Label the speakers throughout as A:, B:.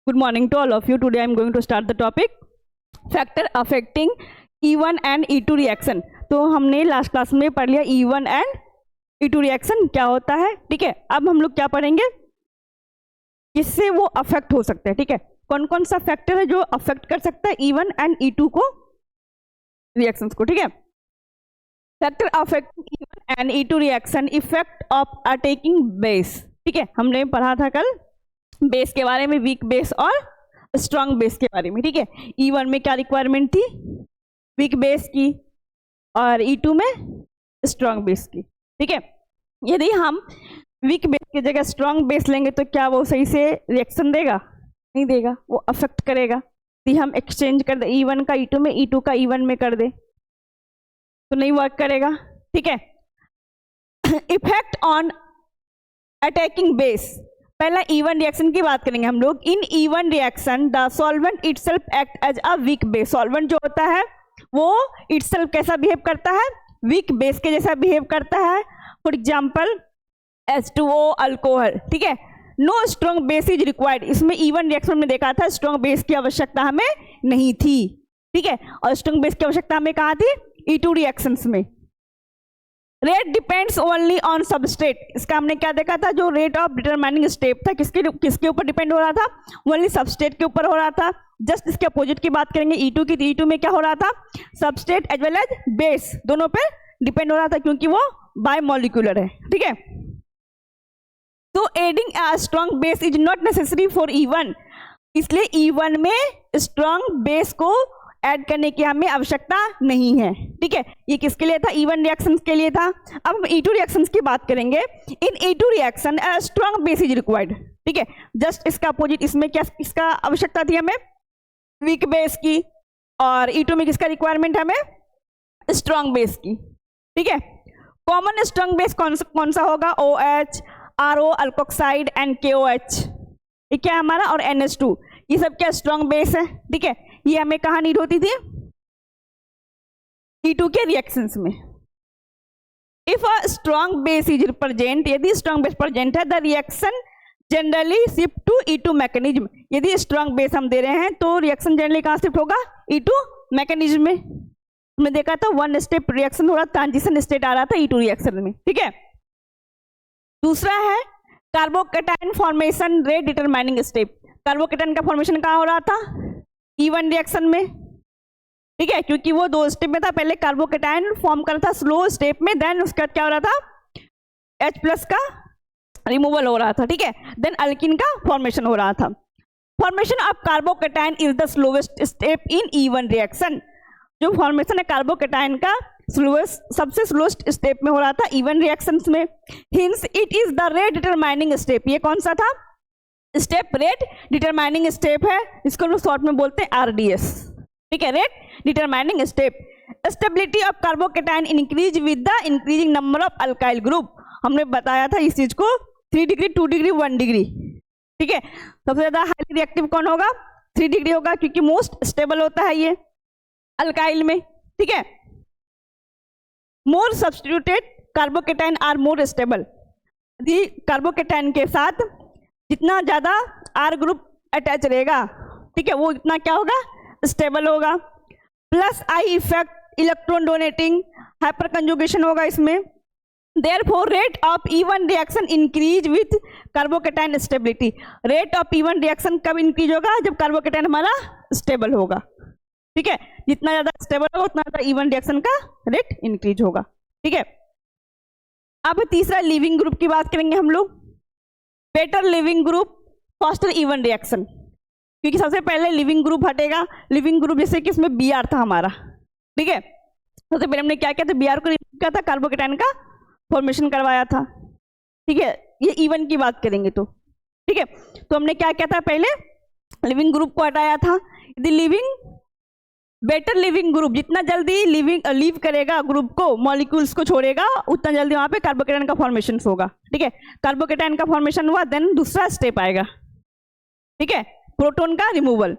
A: Good morning to all of you. Today I am going to start the topic factor affecting E1 and E2 reaction. तो हमने last class में पढ़ लिया E1 and E2 reaction क्या होता है, ठीक है। अब हम लोग क्या पढ़ेंगे, किससे वो अफेक्ट हो सकते हैं, ठीक है। कौन कौन सा फैक्टर है जो अफेक्ट कर सकता है E1 एंड E2 को, रिएक्शंस को, ठीक है। Factor affecting E1 and E2 reaction, effect of attacking base, ठीक है। हमने पढ़ा था कल बेस के बारे में, वीक बेस और स्ट्रॉन्ग बेस के बारे में, ठीक है। E1 में क्या रिक्वायरमेंट थी, वीक बेस की, और E2 में स्ट्रॉन्ग बेस की, ठीक है। यदि हम वीक बेस की जगह स्ट्रॉन्ग बेस लेंगे तो क्या वो सही से रिएक्शन देगा, नहीं देगा, वो अफेक्ट करेगा। यदि हम एक्सचेंज कर दे E1 का E2 में, E2 का E1 में कर दे तो नहीं वर्क करेगा, ठीक है। इफेक्ट ऑन अटैकिंग बेस, पहला E1 रिएक्शन की बात करेंगे हम लोग। In E1 reaction the solvent itself act as a weak base, solvent जो होता है वो इटसेल्फ कैसा बिहेव करता है, वीक बेस के जैसा बिहेव करता है। फॉर एग्जांपल H2O अल्कोहल, ठीक है। No strong base is required, इसमें E1 रिएक्शन में देखा था स्ट्रॉन्ग बेस की आवश्यकता हमें नहीं थी, ठीक है। और स्ट्रॉन्ग बेस की आवश्यकता हमें कहाँ थी, E2 रिएक्शंस में। Rate depends only on substrate, इसका हमने क्या देखा था, जो रेट ऑफ डिटरमाइनिंग स्टेप था किसके ऊपर डिपेंड हो रहा था, ओनली सबस्ट्रेट के ऊपर हो रहा था। जस्ट इसके अपोजिट की बात करेंगे E2 की, E2 में क्या हो रहा था, substrate as well as base दोनों पे डिपेंड हो रहा था, क्योंकि वो बायमॉलिक्यूलर है, ठीक है। तो adding a strong base is not necessary for E1, इसलिए E1 में स्ट्रॉन्ग बेस को ऐड करने की हमें आवश्यकता नहीं है, ठीक है। ये किसके लिए था, E1 रिएक्शंस के लिए था। अब हम E2 रिएक्शंस की बात करेंगे। इन E2 reaction a strong base is required, ठीक है। जस्ट इसका अपोजिट, इसमें क्या इसका आवश्यकता थी हमें, वीक बेस की, और E2 में किसका रिक्वायरमेंट हमें, स्ट्रॉन्ग बेस की, ठीक है। कॉमन स्ट्रॉन्ग बेस कौन सा होगा, OH, RO alkoxide and KOH, ये क्या है हमारा, और NH2, ये सब क्या स्ट्रॉन्ग बेस है, ठीक है। ये हमें कहाँ नीड होती थी, E2 के रिएक्शंस में। If a strong base is present, यदि स्ट्रॉन्ग बेस प्रेजेंट है, the reaction generally shift to E2 mechanism, यदि स्ट्रॉन्ग बेस हम दे रहे हैं तो रिएक्शन जनरली कहाँ शिफ्ट होगा, E2 मैकेनिज्म में। हमने देखा था वन स्टेप रिएक्शन हो रहा, ट्रांजिशन स्टेट आ रहा था E2 रिएक्शन में, ठीक है। दूसरा है carbocation formation rate determining step, carbocation का फॉर्मेशन कहाँ हो रहा था, E1 रिएक्शन में, ठीक है, क्योंकि वो दो स्टेप में था। पहले कार्बोकेटाइन फॉर्म कर रहा था स्लो स्टेप में, देन उसके बाद क्या हो रहा था, H+ का रिमूवल हो रहा था, ठीक है। देन अल्किन का फॉर्मेशन हो रहा था। Formation of carbocation is the slowest step in E1 reaction, जो फॉर्मेशन है कार्बोकेटाइन का सबसे स्लोएस्ट स्टेप में हो रहा था E1 रिएक्शंस में। Hints it is the rate determining step, ये कौन सा था, स्टेप रेट डिटरमाइनिंग स्टेप है, इसको लोग शॉर्ट में बोलते हैं RDS, ठीक है, rate determining step. Stability of carbocation increase with the increasing number of alkyl group, हमने बताया था इस चीज को, 3 डिग्री 2 डिग्री 1 डिग्री, ठीक है। सबसे ज्यादा हाईली रिएक्टिव कौन होगा, 3 डिग्री होगा, क्योंकि मोस्ट स्टेबल होता है ये अल्काइल में, ठीक है। More substituted carbocation are more stable, यदि कार्बोकेटाइन के साथ जितना ज्यादा R ग्रुप अटैच रहेगा, ठीक है, वो इतना क्या होगा, स्टेबल होगा। Plus I effect, electron donating hyper conjugation होगा इसमें। Therefore rate of E1 reaction increase with carbocation stability, rate of E1 reaction कब इंक्रीज होगा, जब कार्बोकेटाइन हमारा स्टेबल होगा, ठीक है। जितना ज्यादा स्टेबल होगा उतना ज्यादा E1 रिएक्शन का रेट इंक्रीज होगा, ठीक है। अब तीसरा लिविंग ग्रुप की बात करेंगे हम लोग। Better leaving group faster E1 reaction, क्योंकि सबसे पहले लिविंग ग्रुप हटेगा। लिविंग ग्रुप जैसे कि इसमें Br था हमारा, ठीक है। सबसे पहले हमने क्या किया था, Br को रिमूव किया था, कार्बोकेटाइन का फॉर्मेशन करवाया था, ठीक है। ये E1 की बात करेंगे तो, ठीक है। तो हमने क्या किया था, पहले लिविंग ग्रुप को हटाया था। यदि लिविंग बेटर लिविंग ग्रुप जितना जल्दी लीव करेगा ग्रुप को, मॉलिक्यूल्स को छोड़ेगा, उतना जल्दी वहां पे कार्बोकेटाइन का फॉर्मेशन होगा, ठीक है। कार्बोकेटाइन का फॉर्मेशन हुआ, देन दूसरा स्टेप आएगा, ठीक है, प्रोटॉन का रिमूवल।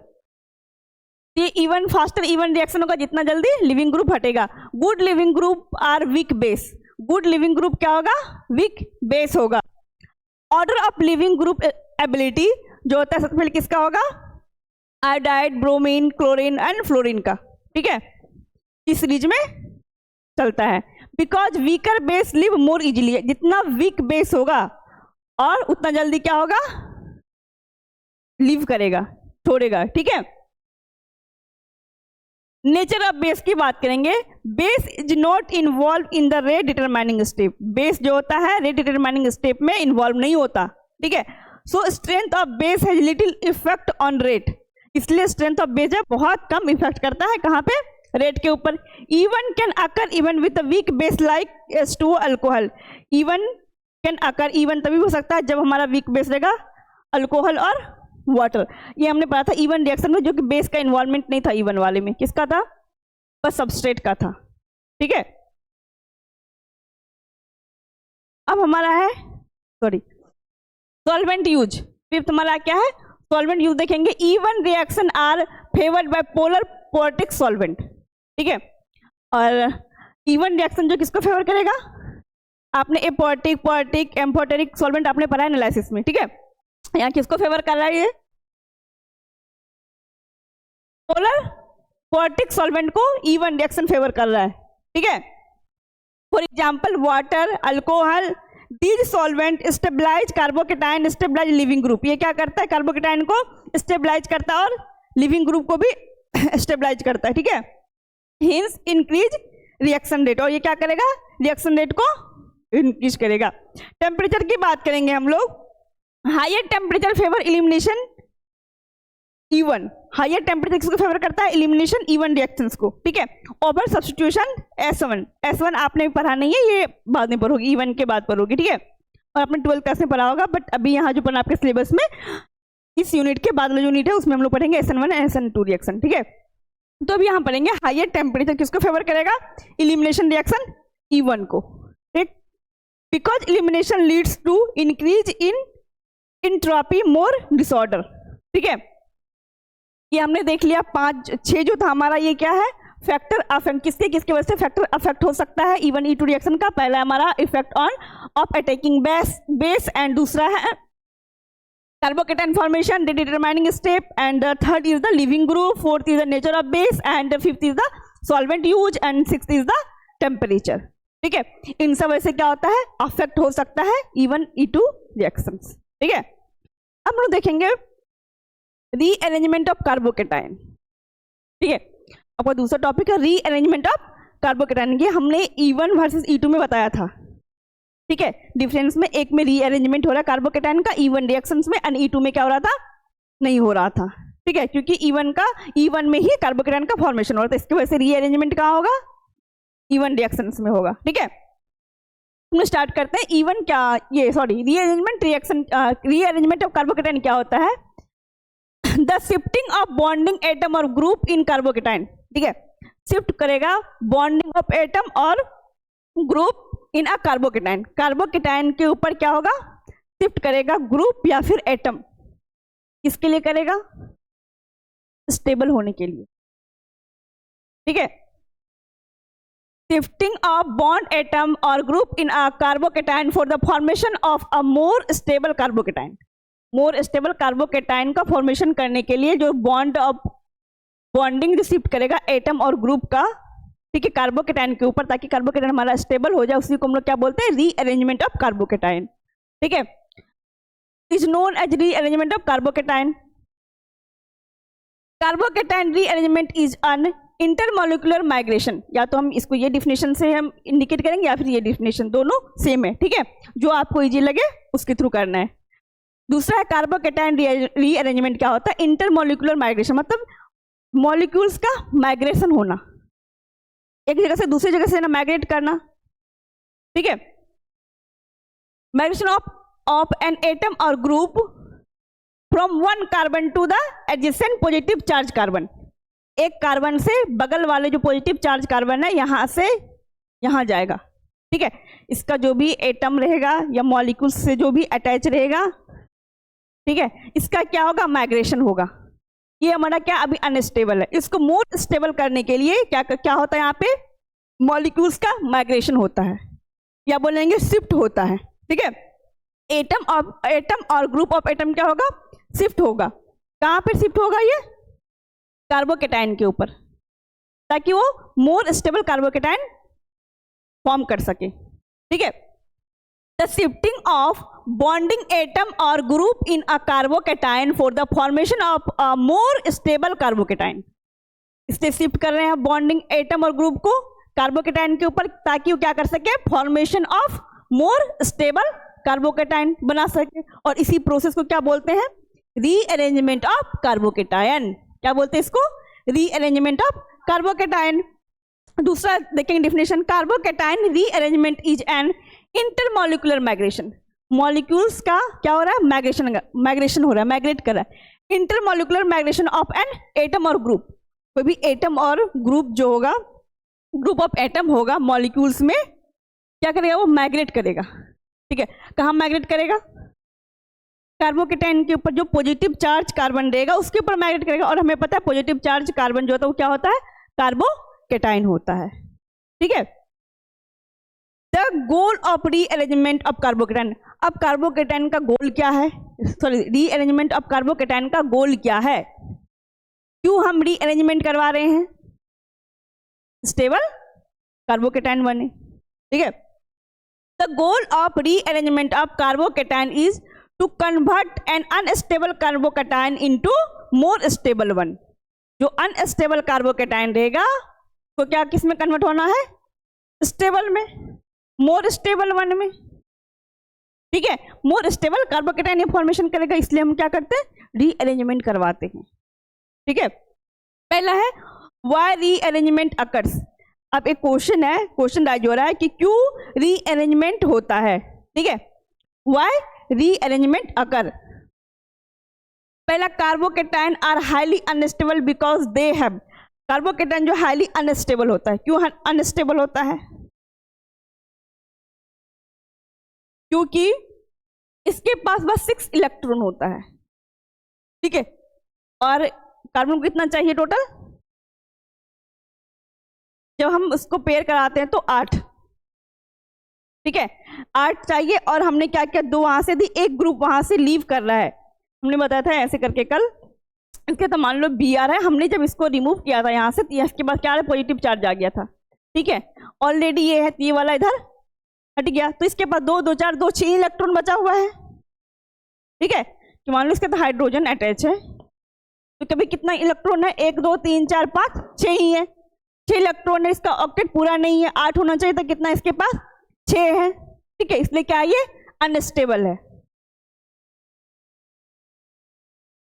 A: ये E1 फास्टर E1 रिएक्शन होगा जितना जल्दी लिविंग ग्रुप हटेगा। Good leaving group are weak base, good leaving group क्या होगा, वीक बेस होगा। Order of leaving group ability जो होता है सबसे पहले किसका होगा, iodide, bromine, chlorine and fluorine का, ठीक है, इस सीरीज में चलता है। Because weaker base leave more easily, जितना वीक बेस होगा और उतना जल्दी क्या होगा, लीव करेगा, छोड़ेगा, ठीक है। नेचर ऑफ बेस की बात करेंगे, base is not involve in the rate determining step, base जो होता है रेट डिटरमाइनिंग स्टेप में इन्वॉल्व नहीं होता, ठीक है। सो strength of base has little effect on rate, इसलिए स्ट्रेंथ ऑफ बेस बहुत कम इफेक्ट करता है कहाँ पे, रेट के ऊपर। Even can occur even with a weak base like H2O alcohol, even can occur, even तभी हो सकता है जब हमारा वीक बेस रहेगा अल्कोहल और वाटर। ये हमने पढ़ा था इवन रिएक्शन में, जो कि बेस का इन्वॉल्वमेंट नहीं था इवन वाले में, किसका था, बस सबस्ट्रेट का था, ठीक है। अब हमारा है सॉल्वेंट यूज, फिफ्थ हमारा क्या है, सॉल्वेंट यूज देखेंगे। Even reaction are favoured by polar protic solvent, ठीक है। और इवन रिएक्शन जो किसको फेवर करेगा, आपने एपोर्टिक, पोर्टिक, एम्फोटेरिक सॉल्वेंट आपने पढ़ा है एनालिसिस में, ठीक है। यहाँ किसको फेवर कर रहा है, ये पोलर पोर्टिक सॉल्वेंट को इवन रिएक्शन फेवर कर रहा है, ठीक है। For example water, alcohol, these solvent stabilise carbocation, stabilise leaving group, ये क्या करता है, कार्बोकेटाइन को स्टेबलाइज करता है और लिविंग ग्रुप को भी स्टेबलाइज करता है, ठीक है। हिंस इंक्रीज रिएक्शन रेट, और ये क्या करेगा, रिएक्शन रेट को इंक्रीज करेगा। टेम्परेचर की बात करेंगे हम लोग, higher temperature favour elimination E one, higher temperature किसको फेवर करता है, इलिमिनेशन इवन रिएक्शंस को, ठीक है। ओवर सब्स्टिट्यूशन S1 आपने पढ़ा नहीं है, ये बाद में पढ़ोगी, इवन के बाद पढ़ोगी, ठीक है। और आपने 12th क्लास में पढ़ा होगा, बट अभी यहाँ जो पढ़ा आपके सिलेबस में इस यूनिट के बाद वाला यूनिट है उसमें हम लोग पढ़ेंगे SN1 SN2 रिएक्शन, ठीक है। तो अभी यहाँ पढ़ेंगे हायर टेम्परेचर किसको फेवर करेगा, इलिमिनेशन रिएक्शन E1 को, ठीक। Because elimination leads to increase in entropy more disorder, ठीक है। ये हमने देख लिया 5-6 जो था हमारा, ये क्या है, फैक्टर अफेक्ट, किसके वजह से फैक्टर अफेक्ट हो सकता है E1 E2 रिएक्शन का। पहला हमारा effect on off attacking base and दूसरा है carbocation formation, the determining step, and third is the leaving group, fourth is the nature of base, and fifth is the solvent use, and sixth is the temperature, ठीक है। इन सब वैसे क्या होता है, affect हो सकता है E1 E2 रिएक्शंस, ठीक है। अब हम लोग देखेंगे रीअरेंजमेंट ऑफ कार्बोकेटाइन, ठीक है। आपका दूसरा टॉपिक है रीअरेंजमेंट ऑफ कार्बोकेटाइन, ये हमने E1 वर्सेस E2 में बताया था, ठीक है। डिफरेंस में एक में रीअरेंजमेंट हो रहा है कार्बोकेटाइन का E1 रिएक्शंस में, एंड E2 में क्या हो रहा था, नहीं हो रहा था, ठीक है, क्योंकि E1 में ही कार्बोकेटाइन का फॉर्मेशन हो रहा था, इसकी वजह से रीअरेंजमेंट कहाँ होगा, E1 रिएक्शंस में होगा, ठीक है। हम स्टार्ट करते हैं E1 क्या, ये सॉरी रीअरेंजमेंट ऑफ कार्बोकेटाइन क्या होता है, the shifting of bonding atom और ग्रुप इन कार्बोकेटाइन, ठीक है। शिफ्ट करेगा बॉन्डिंग ऑफ एटम और group in a carbocation, carbocation के ऊपर क्या होगा, शिफ्ट करेगा ग्रुप या फिर एटम, किसके लिए करेगा, स्टेबल होने के लिए, ठीक है। शिफ्टिंग ऑफ बॉन्ड एटम और group in a carbocation for the formation of a more stable carbocation, more stable carbocation का फॉर्मेशन करने के लिए जो बॉन्डिंग जो शिफ्ट करेगा एटम और ग्रुप का, ठीक है, कार्बोकेटाइन के ऊपर, ताकि कार्बोकेटाइन हमारा स्टेबल हो जाए, उसी को हम लोग क्या बोलते हैं, रीअरेंजमेंट ऑफ कार्बोकेटाइन, ठीक है। Is known as rearrangement of carbocation. Carbocation rearrangement is an intermolecular migration, या तो हम इसको ये डिफिनेशन से हम इंडिकेट करेंगे या फिर ये डिफिनेशन, दोनों सेम है, ठीक है, जो आपको इजी लगे उसके थ्रू करना है। दूसरा है कार्बोकेटाइन रीअरेंजमेंट क्या होता है, इंटरमॉलिक्यूलर माइग्रेशन, मतलब मॉलिक्यूल्स का माइग्रेशन होना, एक जगह से दूसरी जगह से ना माइग्रेट करना, ठीक है। माइग्रेशन ऑफ एन एटम और group from one carbon to the adjacent positive charge carbon, एक कार्बन से बगल वाले जो पॉजिटिव चार्ज कार्बन है यहां से यहां जाएगा, ठीक है। इसका जो भी एटम रहेगा या मॉलिक्यूल से जो भी अटैच रहेगा, ठीक है, इसका क्या होगा, माइग्रेशन होगा। ये हमारा क्या अभी अनस्टेबल है, इसको मोर स्टेबल करने के लिए क्या होता है, यहाँ पे मॉलिक्यूल्स का माइग्रेशन होता है, या बोलेंगे शिफ्ट होता है, ठीक है। एटम और ग्रुप ऑफ एटम क्या होगा, शिफ्ट होगा। कहाँ पे शिफ्ट होगा, ये कार्बोकेटाइन के ऊपर, ताकि वो मोर स्टेबल कार्बोकेटाइन फॉर्म कर सके। ठीक है, the shifting of bonding atom और group in a carbocation for the formation of a more stable carbocation. इससे शिफ्ट कर रहे हैं बॉन्डिंग एटम और ग्रुप को कार्बोकेटाइन के ऊपर, ताकि वो क्या कर सके, formation of more stable carbocation बना सके। और इसी प्रोसेस को क्या बोलते हैं, रीअरेंजमेंट ऑफ कार्बोकेटाइन। क्या बोलते हैं इसको, रीअरेंजमेंट ऑफ कार्बोकेटाइन। दूसरा देखेंगे definition, carbocation rearrangement is an intermolecular migration. Molecules का क्या हो रहा है, माइग्रेशन हो रहा है, माइग्रेट कर रहा है। Intermolecular migration of an atom और ग्रुप, कोई भी एटम और ग्रुप जो होगा, ग्रुप ऑफ एटम होगा मॉलिक्यूल्स में, क्या करेगा, वो माइग्रेट करेगा। ठीक है, कहाँ माइग्रेट करेगा, कार्बोकेटाइन के ऊपर जो पॉजिटिव चार्ज कार्बन रहेगा उसके ऊपर माइग्रेट करेगा। और हमें पता है पॉजिटिव चार्ज कार्बन जो होता है वो क्या होता है, कार्बोकेटाइन होता है। ठीक है, the goal of rearrangement of carbocation. अब कार्बोकेटाइन का गोल क्या है, सॉरी, रीअरेंजमेंट ऑफ कार्बोकेटाइन का गोल क्या है, क्यों हम रीअरेंजमेंट करवा रहे हैं, स्टेबल कार्बोकेटाइन बने। ठीक है, the goal of rearrangement of carbocation is to convert an unstable carbocation into more stable one. जो अनस्टेबल कार्बोकेटाइन रहेगा तो क्या किस में कन्वर्ट होना है, स्टेबल में, मोर स्टेबल वन में। ठीक है, मोर स्टेबल कार्बोकेटाइन फॉर्मेशन करेगा, इसलिए हम क्या करते हैं, रीअरेंजमेंट करवाते हैं। ठीक है, पहला है व्हाई रीअरेंजमेंट अकर्स। अब एक क्वेश्चन है, क्वेश्चन राइज हो रहा है कि क्यों रीअरेंजमेंट होता है। ठीक है, व्हाई रीअरेंजमेंट अकर। पहला, carbocation are highly unstable because they have. Carbocation जो हाईली अनस्टेबल होता है, क्यों अनस्टेबल होता है, क्योंकि इसके पास बस 6 इलेक्ट्रॉन होता है। ठीक है, और कार्बन को कितना चाहिए टोटल, जब हम उसको पेयर कराते हैं तो 8। ठीक है, 8 चाहिए। और हमने क्या किया, 2 वहां से दी, एक ग्रुप वहां से लीव कर रहा है, हमने बताया था ऐसे करके कल। इसके तो मान लो Br है, हमने जब इसको रिमूव किया था यहाँ से, इसके बाद क्या है, पॉजिटिव चार्ज आ गया था। ठीक है, ऑलरेडी ये है, ये वाला इधर हट गया, तो इसके पास 2 2 4 2 6 इलेक्ट्रॉन बचा हुआ है। ठीक है, तो मान लो इसके तो हाइड्रोजन अटैच है, तो कभी कितना इलेक्ट्रॉन है, 1 2 3 4 5 6 ही है, 6 इलेक्ट्रॉन है। इसका ऑक्टेट पूरा नहीं है, 8 होना चाहिए, तो कितना इसके पास 6 है। ठीक है, इसलिए क्या ये अनस्टेबल है।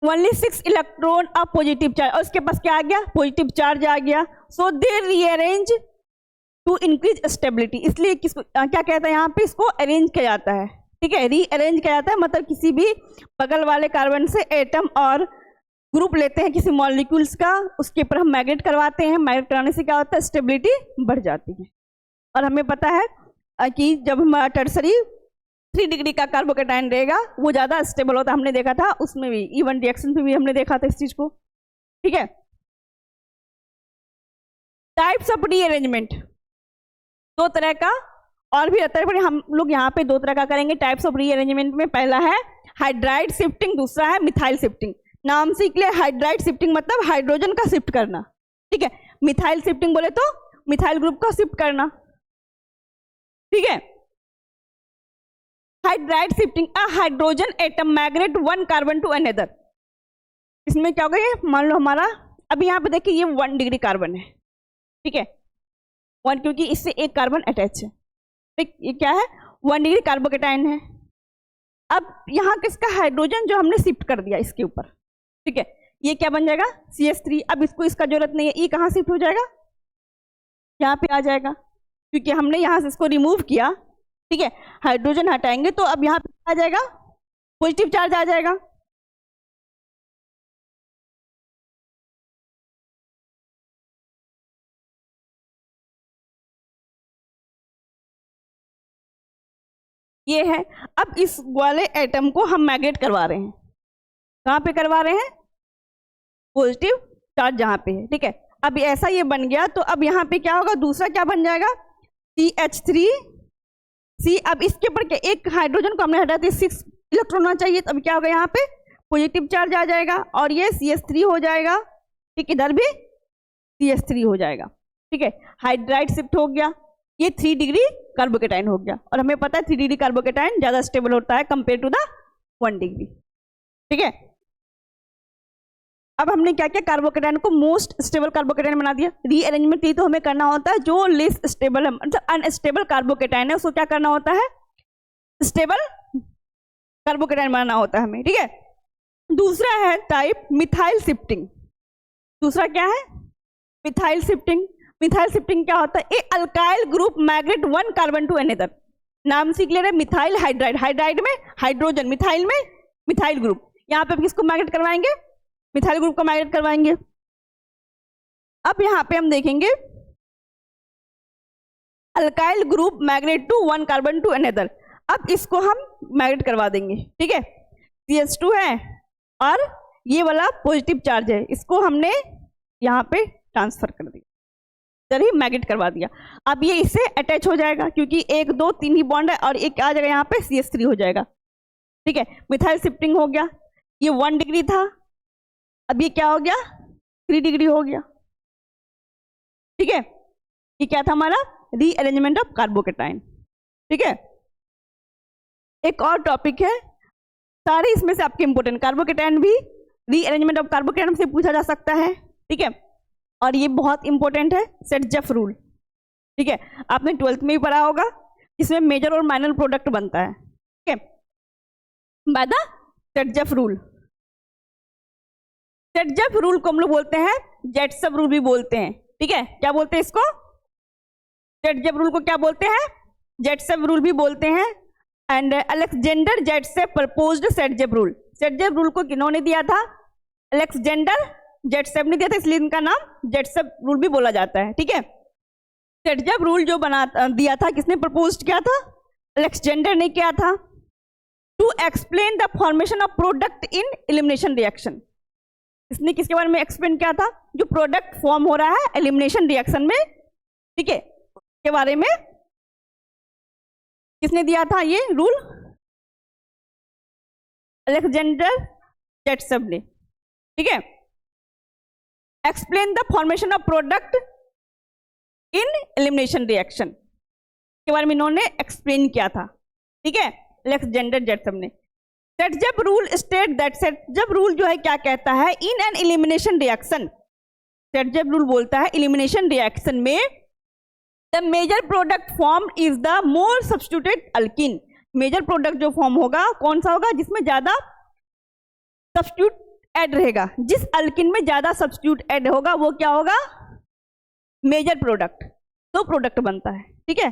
A: Only 6 electron of positive charge, और उसके पास क्या आ गया, पॉजिटिव चार्ज आ गया। सो दे रीअरेंज टू इंक्रीज स्टेबिलिटी। इसलिए किसको क्या कहता है, यहाँ पे इसको अरेंज किया जाता है। ठीक है, रीअरेंज किया जाता है, मतलब किसी भी बगल वाले कार्बन से एटम और ग्रुप लेते हैं किसी मॉलिक्यूल्स का, उसके ऊपर हम माइग्रेट करवाते हैं। माइग्रेट कराने से क्या होता है, स्टेबिलिटी बढ़ जाती है। और हमें पता है कि जब हमारा टर्सरी 3 डिग्री का कार्बोकेटाइन रहेगा वो ज़्यादा स्टेबल होता है, हमने देखा था उसमें भी, इवन रिएक्शन पे भी हमने देखा था इस चीज़ को। ठीक है, टाइप्स ऑफ रीअरेंजमेंट 2 तरह का और भी रहता है, पर हम लोग यहाँ पे 2 तरह का करेंगे टाइप्स ऑफ रीअरेंजमेंट में। पहला है हाइड्राइड शिफ्टिंग, दूसरा है मिथाइल शिफ्टिंग। नाम से क्लियर, हाइड्राइड शिफ्टिंग मतलब हाइड्रोजन का शिफ्ट करना। ठीक है, मिथाइल शिफ्टिंग बोले तो मिथाइल ग्रुप का शिफ्ट करना। ठीक है, hydride shifting, a hydrogen atom migrate 1 carbon to another. इसमें क्या होगा, ये मान लो हमारा, अब यहाँ पे देखिए ये 1 डिग्री कार्बन है। ठीक है, 1, क्योंकि इससे एक कार्बन अटैच है। ठीक, ये क्या है, 1 डिग्री कार्बोकेटाइन है। अब यहाँ किसका हाइड्रोजन जो हमने शिफ्ट कर दिया इसके ऊपर। ठीक है, ये क्या बन जाएगा, CH3। अब इसको इसका जरूरत नहीं है, ये कहाँ शिफ्ट हो जाएगा, यहाँ पे आ जाएगा, क्योंकि हमने यहाँ से इसको रिमूव किया। ठीक है, हाइड्रोजन हटाएंगे तो अब यहाँ पे आ जाएगा, पॉजिटिव चार्ज आ जाएगा। ये है, अब इस वाले एटम को हम माइग्रेट करवा रहे हैं, कहाँ पे करवा रहे हैं, पॉजिटिव चार्ज जहाँ पे है। ठीक है, अब ऐसा ये बन गया, तो अब यहाँ पे क्या होगा, दूसरा क्या बन जाएगा, CH3C। अब इसके ऊपर क्या, एक हाइड्रोजन को हमने हटा दिया, 6 इलेक्ट्रॉन होना चाहिए, तो अब क्या होगा, यहाँ पे पॉजिटिव चार्ज आ जाएगा और ये CH3 हो जाएगा। ठीक, इधर भी CH3 हो जाएगा। ठीक है, हाइड्राइड शिफ्ट हो गया, ये 3 डिग्री कार्बोकेटाइन हो गया, और हमें पता है 3 डिग्री कार्बोकेटाइन ज्यादा स्टेबल होता है कंपेयर टू द 1 डिग्री। ठीक है, अब हमने क्या किया, कार्बोकेटाइन को मोस्ट स्टेबल कार्बोकेटाइन बना दिया। रीअरेंजमेंट ये तो हमें करना होता है, जो लेस स्टेबल है मतलब अनस्टेबल कार्बोकेटाइन है उसको क्या करना होता है, स्टेबल कार्बोकेटाइन बनाना होता है हमें। ठीक है, दूसरा है टाइप मिथाइल शिफ्टिंग। दूसरा क्या है, मिथाइल शिफ्टिंग। मिथाइल शिफ्टिंग क्या होता है, a alkyl group migrate 1 carbon to another. नाम से क्लियर है, मिथाइल हाइड्राइड, हाइड्राइड में हाइड्रोजन, मिथाइल में मिथाइल ग्रुप। यहाँ पे किसको माइग्रेट करवाएंगे, मिथाइल ग्रुप को माइग्रेट करवाएंगे। अब यहाँ पे हम देखेंगे alkyl group migrate to 1 carbon to another. अब इसको हम माइग्रेट करवा देंगे। ठीक है, CH2 है और ये वाला पॉजिटिव चार्ज है, इसको हमने यहाँ पे ट्रांसफर कर दिया, इधर ही माइग्रेट करवा दिया। अब ये इससे अटैच हो जाएगा क्योंकि 1 2 3 ही बॉन्ड है, और एक आ जाएगा यहाँ पे CH3 हो जाएगा। ठीक है, मिथाइल शिफ्टिंग हो गया, ये 1 डिग्री था, अब ये क्या हो गया 3 डिग्री हो गया। ठीक है, ये क्या था हमारा, रीअरेंजमेंट ऑफ कार्बोकेटाइन। ठीक है, एक और टॉपिक है, सारे इसमें से आपके इंपोर्टेंट, कार्बोकेटाइन भी रीअरेंजमेंट ऑफ कार्बोकेटाइन से पूछा जा सकता है। ठीक है, और ये बहुत इंपॉर्टेंट है, सेट-जेफ रूल। ठीक है, आपने 12th में भी पढ़ा होगा, इसमें मेजर और माइनर प्रोडक्ट बनता है। ठीक है, by the set-Jeff rule. Zaitsev rule को हम लोग बोलते हैं जेटसेप रूल भी बोलते हैं। ठीक है, क्या बोलते हैं इसको, सेट-जेफ रूल को क्या बोलते हैं, जेटसेप रूल भी बोलते हैं। And Alexander Zaitsev proposed Zaitsev rule. Zaitsev rule को किन्होंने दिया था, अलेक्जेंडर जेटसेप ने दिया था, इसलिए इनका नाम जेटसेप रूल भी बोला जाता है। ठीक है, सेट-जेफ रूल जो दिया था, किसने प्रपोज किया था, अलेक्जेंडर ने किया था, to explain the formation of product in elimination reaction. इसने किसके बारे में एक्सप्लेन किया था, जो प्रोडक्ट फॉर्म हो रहा है एलिमिनेशन रिएक्शन में। ठीक है, के बारे में किसने दिया था ये रूल, अलेक्जेंडर जेटसेप ने। ठीक है, explain the formation of product in elimination reaction के बारे में इन्होंने एक्सप्लेन किया था। ठीक है, अलेक्जेंडर जेटसेप ने। Zaitsev rule state that, Zaitsev rule जो है क्या कहता है, in an elimination reaction, Zaitsev rule बोलता है एलिमिनेशन रिएक्शन में the major product form is the more substituted alkene. Major product जो फॉर्म होगा कौन सा होगा, जिसमें ज्यादा सब्स्टिट्यूट ऐड रहेगा। जिस अल्कीन में ज्यादा सब्स्टिट्यूट ऐड होगा वो क्या होगा, मेजर प्रोडक्ट। तो प्रोडक्ट बनता है। ठीक है,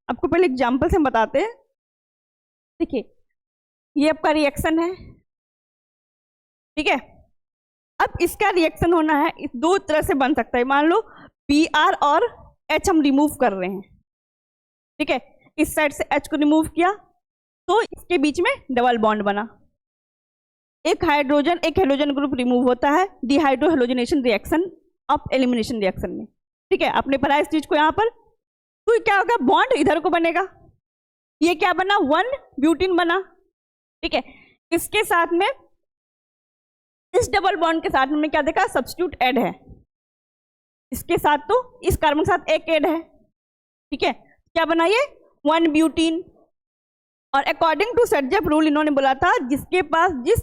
A: आपको पहले एग्जांपल से हम बताते हैं। देखिए, ये आपका रिएक्शन है। ठीक है, अब इसका रिएक्शन होना है, इस 2 तरह से बन सकता है। मान लो Br और H हम रिमूव कर रहे हैं। ठीक है, इस साइड से H को रिमूव किया तो इसके बीच में डबल बॉन्ड बना, एक हाइड्रोजन एक हेलोजन ग्रुप रिमूव होता है dehydro halogenation reaction of elimination reaction में। ठीक है, आपने पढ़ा इस चीज को यहाँ पर। तो क्या होगा, बॉन्ड इधर को बनेगा, ये क्या बना 1 ब्यूटीन बना। ठीक है, इसके साथ में इस डबल बॉन्ड के साथ हमने क्या देखा, सब्स्टिट्यूट ऐड है, इसके साथ तो इस कार्बन के साथ एक ऐड है। ठीक है, क्या बना ये 1 ब्यूटीन। और अकॉर्डिंग टू सेट-जेफ रूल इन्होंने बोला था जिसके पास, जिस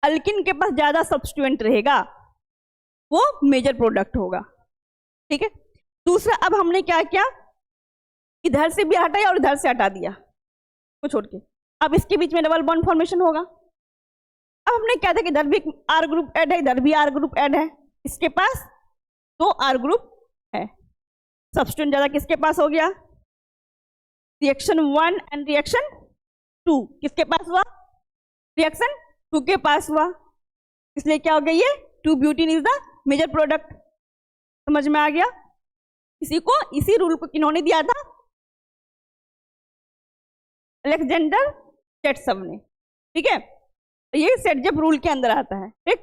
A: अल्किन के पास ज्यादा सब्स्टिट्यूएंट रहेगा वो मेजर प्रोडक्ट होगा। ठीक है, दूसरा अब हमने क्या किया, इधर से भी हटाया और इधर से हटा दिया को छोड़ के, अब इसके बीच में डबल बॉन्ड फॉर्मेशन होगा। अब हमने क्या था कि इधर भी आर ग्रुप ऐड है, इधर भी आर ग्रुप ऐड है, इसके पास 2 आर ग्रुप है। सब्स्टिट्यूएंट ज्यादा किसके पास हो गया, रिएक्शन 1 एंड रिएक्शन 2 किसके पास हुआ, रिएक्शन 2 के पास हुआ। इसलिए क्या हो गया, ये 2 butene is the major product. समझ में आ गया। इसी रूल को किन्होंने दिया था, अलेक्जेंडर जेटसेप ने। ठीक है, ये सेट-जेफ रूल के अंदर आता है। ठीक,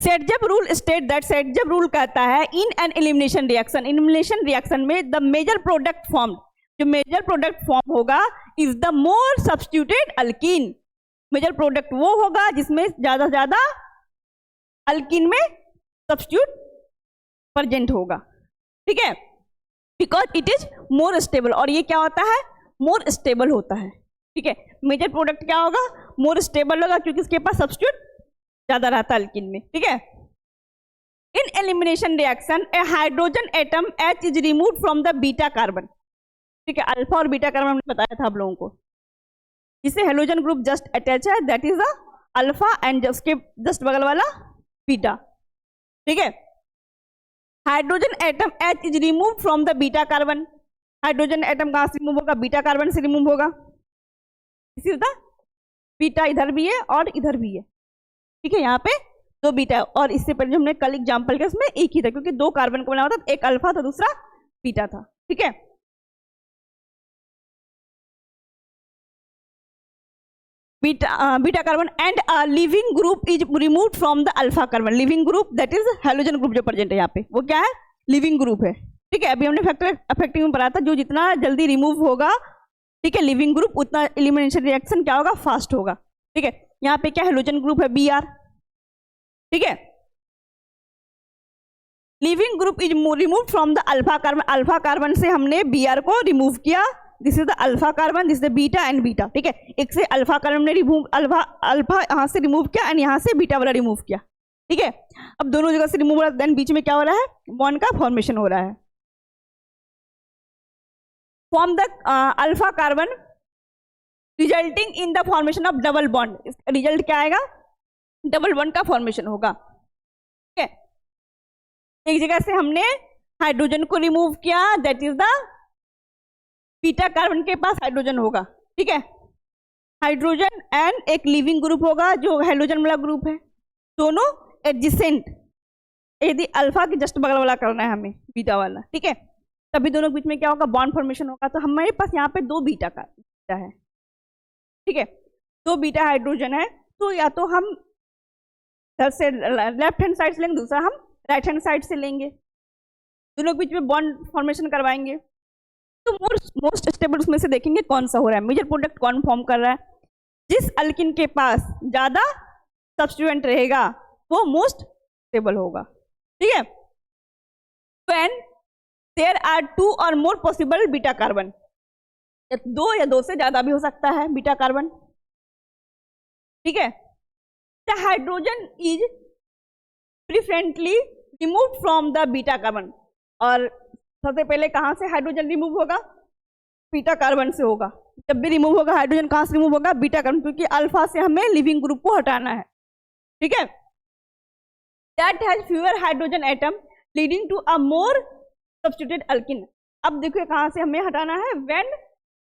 A: Zaitsev rule state that, Zaitsev rule कहता है in an elimination reaction, elimination reaction में द मेजर प्रोडक्ट फॉर्म, जो मेजर प्रोडक्ट फॉर्म होगा is the more substituted alkene. Major product वो होगा जिसमें ज्यादा अल्किन में सब्स्टिट्यूट प्रेजेंट होगा, ठीक है, because it is more stable. और ये क्या होता है, मोर स्टेबल होता है, ठीक है। मेजर प्रोडक्ट क्या होगा, मोर स्टेबल होगा, क्योंकि इसके पास सब्स्टिट्यूट ज्यादा रहता है अल्किन में, ठीक है। In elimination reaction a hydrogen atom H is remove from the beta carbon, ठीक है। अल्फा और बीटा कार्बन हमने बताया था आप लोगों को, जिससे हेलोजन ग्रुप जस्ट अटैच है, that is the alpha, and उसके जस्ट बगल वाला बीटा, ठीक है। Hydrogen atom H is remove from the beta carbon, hydrogen atom कहां से रिमूव होगा, बीटा कार्बन से रिमूव होगा, इसी होता बीटा इधर भी है और इधर भी है, ठीक है। यहाँ पे दो बीटा है, और इससे पहले जो हमने कल एग्जाम्पल किया उसमें एक ही था, क्योंकि दो कार्बन को बना हुआ था, एक अल्फा था दूसरा बीटा था, ठीक है। Beta carbon and leaving group is removed from the alpha carbon, leaving group that is halogen group जो प्रेजेंट है यहाँ पे, वो क्या है, लिविंग ग्रुप है, ठीक है। अभी हमने फैक्टर अफेक्टिव में पढ़ा था, जो जितना जल्दी रिमूव होगा, ठीक है, लिविंग ग्रुप, उतना एलिमिनेशन रिएक्शन क्या होगा, फास्ट होगा, ठीक है। यहाँ पे क्या हेलोजन ग्रुप है Br, ठीक है। Leaving group is remove from the alpha carbon, alpha carbon से हमने Br को रिमूव किया, this is the alpha carbon, this is the beta and beta, ठीक है। एक से अल्फा कार्बन ने रिमूव अल्फा यहाँ से रिमूव किया, एंड यहाँ से बीटा वाला रिमूव किया, ठीक है। अब दोनों जगह से रिमूव हो रहा है, देन बीच में क्या हो रहा है, बॉन्ड का फॉर्मेशन हो रहा है। Form the alpha carbon resulting in the formation of double bond, result क्या आएगा, डबल बॉन्ड का फॉर्मेशन होगा, ठीक है। एक जगह से हमने हाइड्रोजन को रिमूव किया, that is the beta carbon के पास हाइड्रोजन होगा, ठीक है। हाइड्रोजन एंड एक लिविंग ग्रुप होगा जो हेलोजन वाला ग्रुप है, दोनों एडजेसेंट, यदि अल्फा के जस्ट बगल वाला करना है हमें, बीटा वाला, ठीक है, तभी दोनों के बीच में क्या होगा, बॉन्ड फॉर्मेशन होगा। तो हमारे पास यहाँ पे दो बीटा है, ठीक है, दो बीटा हाइड्रोजन है, तो या तो हम इधर से लेफ्ट हैंड साइड से लेंगे, दूसरा हम राइट हैंड साइड से लेंगे, दोनों के बीच में बॉन्ड फॉर्मेशन करवाएंगे। तो मोस्ट स्टेबल उसमें से देखेंगे कौन सा हो रहा है, मेजर प्रोडक्ट कौन फॉर्म कर रहा है, जिस अल्किन के पास ज्यादा सब्स्टिट्यूएंट रहेगा वो मोस्ट स्टेबल होगा, ठीक है। व्हेन देयर आर 2 और मोर पॉसिबल बीटा कार्बन, दो या दो से ज्यादा भी हो सकता है बीटा कार्बन, ठीक है। The hydrogen is preferentially removed from the beta carbon, और सबसे पहले कहां से हाइड्रोजन रिमूव होगा, बीटा कार्बन से होगा। जब भी रिमूव होगा हाइड्रोजन कहां से रिमूव होगा, बीटा कार्बन, क्योंकि अल्फा से हमें लिविंग ग्रुप को हटाना है, ठीक है। That has fewer hydrogen atom leading to a more substituted alkene. अब देखिए कहां से हमें हटाना है, व्हेन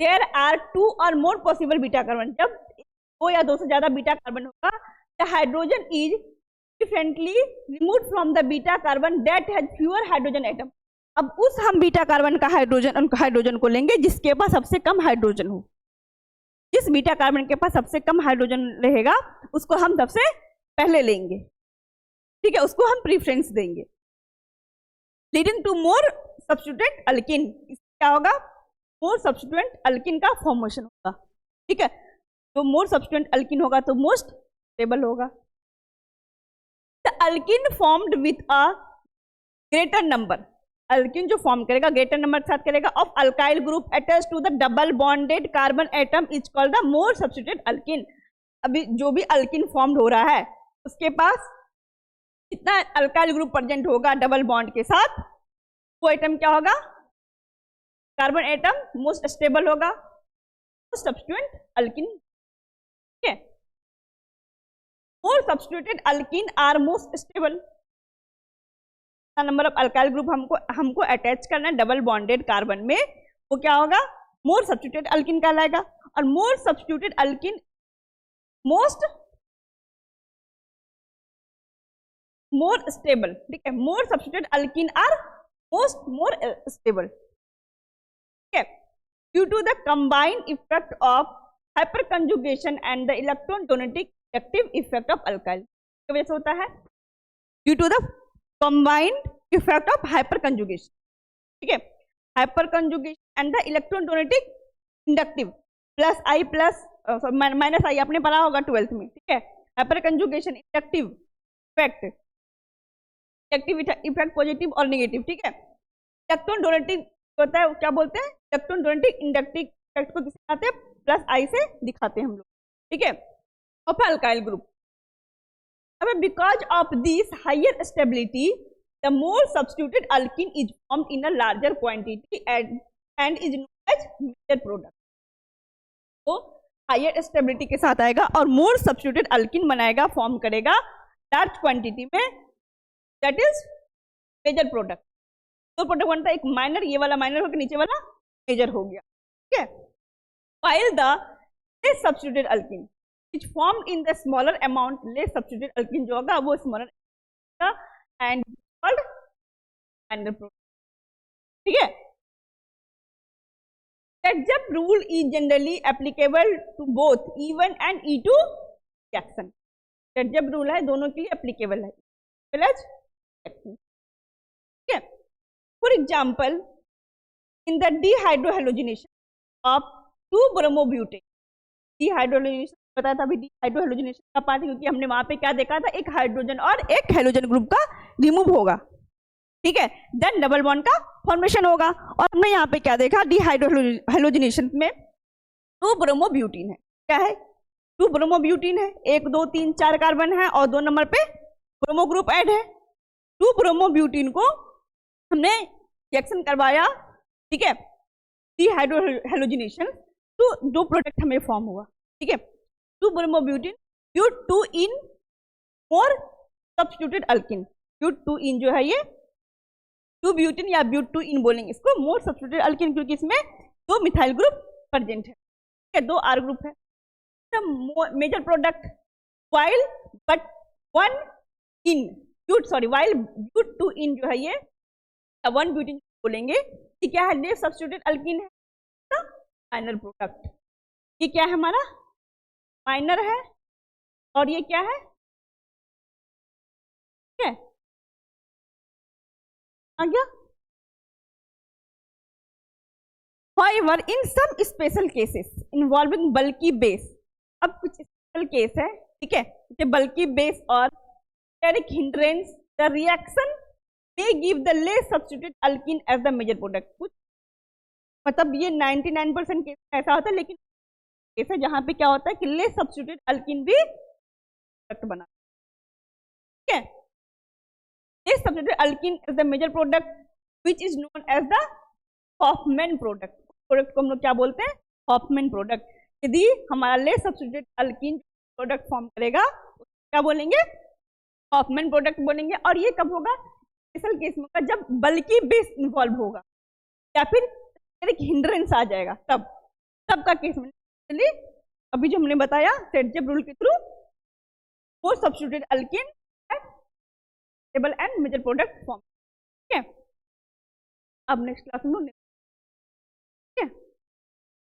A: देयर आर 2 और मोर पॉसिबल बीटा कार्बन, जब दो या दो से ज्यादा बीटा कार्बन होगा, the hydrogen is differently removed from the beta carbon that has fewer hydrogen atom. अब उस हम बीटा कार्बन का हाइड्रोजन को लेंगे जिसके पास सबसे कम हाइड्रोजन हो, जिस बीटा कार्बन के पास सबसे कम हाइड्रोजन रहेगा उसको हम सबसे पहले लेंगे, ठीक है, उसको हम प्रीफरेंस देंगे, leading to more substituted alkene. क्या होगा, मोर सब्स्टिट्यूएंट अल्किन का फॉर्मेशन होगा, ठीक है। तो मोर सब्स्टिट्यूएंट अल्किन होगा तो मोस्ट स्टेबल होगा। The alkene formed with a greater number, alkene जो फॉर्म करेगा ग्रेटर नंबर के साथ करेगा of alkyl group attach to the double bonded carbon atom is called the more substituted alkene. अभी जो भी अल्किन फॉर्म्ड हो रहा है उसके पास कितना अल्काइल ग्रुप प्रेजेंट होगा डबल बॉन्ड के साथ, वो एटम क्या होगा, कार्बन एटम मोस्ट स्टेबल होगा, सब्स्टिट्यूएंट अल्किन, ठीक है। More substituted alkene are most stable, number of alkyl group हमको अटैच करना है डबल बॉन्डेड कार्बन में, वो क्या होगा, मोर सब्स्टिट्यूटेड अल्किन कहलाएगा। और more substituted alkene most more stable, ठीक है, more substituted alkene are most more stable, ठीक है, due to the combined effect of hyperconjugation and the electron donating active effect of alkyl, की वजह से होता है, due to the combined effect of hyperconjugation, ठीक है, hyperconjugation and the electron donating inductive plus I plus minus I आपने पढ़ा होगा 12th में, ठीक है। Hyperconjugation inductive effect reactive effect positive और नेगेटिव, ठीक है। इलेक्ट्रॉन डोनेटिव होता है, क्या बोलते हैं, इलेक्ट्रॉन डोनेटिव इंडक्टिव इफेक्ट को किसे दिखाते हैं, प्लस आई से दिखाते हैं हम लोग, ठीक है। ऑफ अल्काइल ग्रुप, अब because of this higher stability the more substituted alkene is formed in a larger quantity and is known as major product. तो हायर स्टेबिलिटी के साथ आएगा और मोर सब्स्टिट्यूटेड अल्किन बनाएगा, फॉर्म करेगा लार्ज क्वांटिटी में, that is major product. तो product बनता है एक माइनर, ये वाला माइनर होकर नीचे वाला मेजर हो गया, ठीक है। while the less substituted alkene which formed in the smaller amount, less substituted alkene जो होगा वो smaller and called minor product, ठीक है। Ketchup rule is generally applicable to both E1 and E2 reaction. Ketchup rule है दोनों के लिए applicable है, ठीक है। For example, in the dehydrohalogenation of 2-bromobutane, dehydrogenation बताया था अभी, डिहाइड्रोहैलोजिनेशन का पार्ट, क्योंकि हमने वहां पे क्या देखा था, एक हाइड्रोजन और एक हैलोजन ग्रुप का रिमूव होगा, ठीक है, देन डबल बॉन्ड का फॉर्मेशन होगा। और हमने यहाँ पे क्या देखा, डिहाइड्रोहैलोजिनेशन में 2-ब्रोमोब्यूटीन है, क्या है, 2-ब्रोमोब्यूटीन है, 1 2 3 4 कार्बन है और 2 नंबर पे ब्रोमो ग्रुप ऐड है। 2-ब्रोमोब्यूटीन को हमने रिएक्शन करवाया, ठीक है, डिहाइड्रोहैलोजिनेशन, तो जो प्रोडक्ट हमें फॉर्म हुआ, ठीक है, 2-ब्रोमोब्यूटीन ब्यूट 2 इन मोर सब्स्टिट्यूटेड अल्किन, ब्यूट 2 इन जो है ये 2-ब्यूटीन या ब्यूट 2 इन बोलेंगे इसको, मोर सब्स्टिट्यूटेड अल्किन, क्योंकि इसमें 2 मिथाइल ग्रुप प्रेजेंट है, ठीक है, 2 R ग्रुप है। Major product while but 1 ene bute, sorry while bute 2 ene जो है ये 1 ब्यूटीन बोलेंगे, ये क्या है, लेस सब्स्टिट्यूटेड अल्किन है, माइनर प्रोडक्ट। ये क्या है हमारा, माइनर है, और ये क्या है, ठीक है, आ गया। However, in some special cases involving bulky base, अब कुछ स्पेशल केस है, ठीक है, जैसे bulky base और steric hindrance, the reaction may give the less substituted alkene as the major product। कुछ मतलब ये 99% केस ऐसा होता है, लेकिन केस है जहां पे क्या होता है कि लेस सब्स्टिट्यूटेड अल्किन भी प्रोडक्ट बना, ठीक है। Less substituted alkene is the major product which is known as the Hofmann product. Product को हम लोग क्या बोलते हैं, हॉफमैन प्रोडक्ट। यदि हमारा less substituted alkene product form करेगा क्या बोलेंगे, हॉफमैन प्रोडक्ट बोलेंगे। और ये कब होगा, स्पेशल केस में होगा जब बल्कि बेस इन्वॉल्व होगा या फिर एक हिंड्रेंस आ जाएगा, तब का केस में। चलिए अभी जो हमने बताया सेटजेब रूल के थ्रू वो substituted alkene stable and major product form, ठीक है। अब नेक्स्ट क्लास में, ठीक है।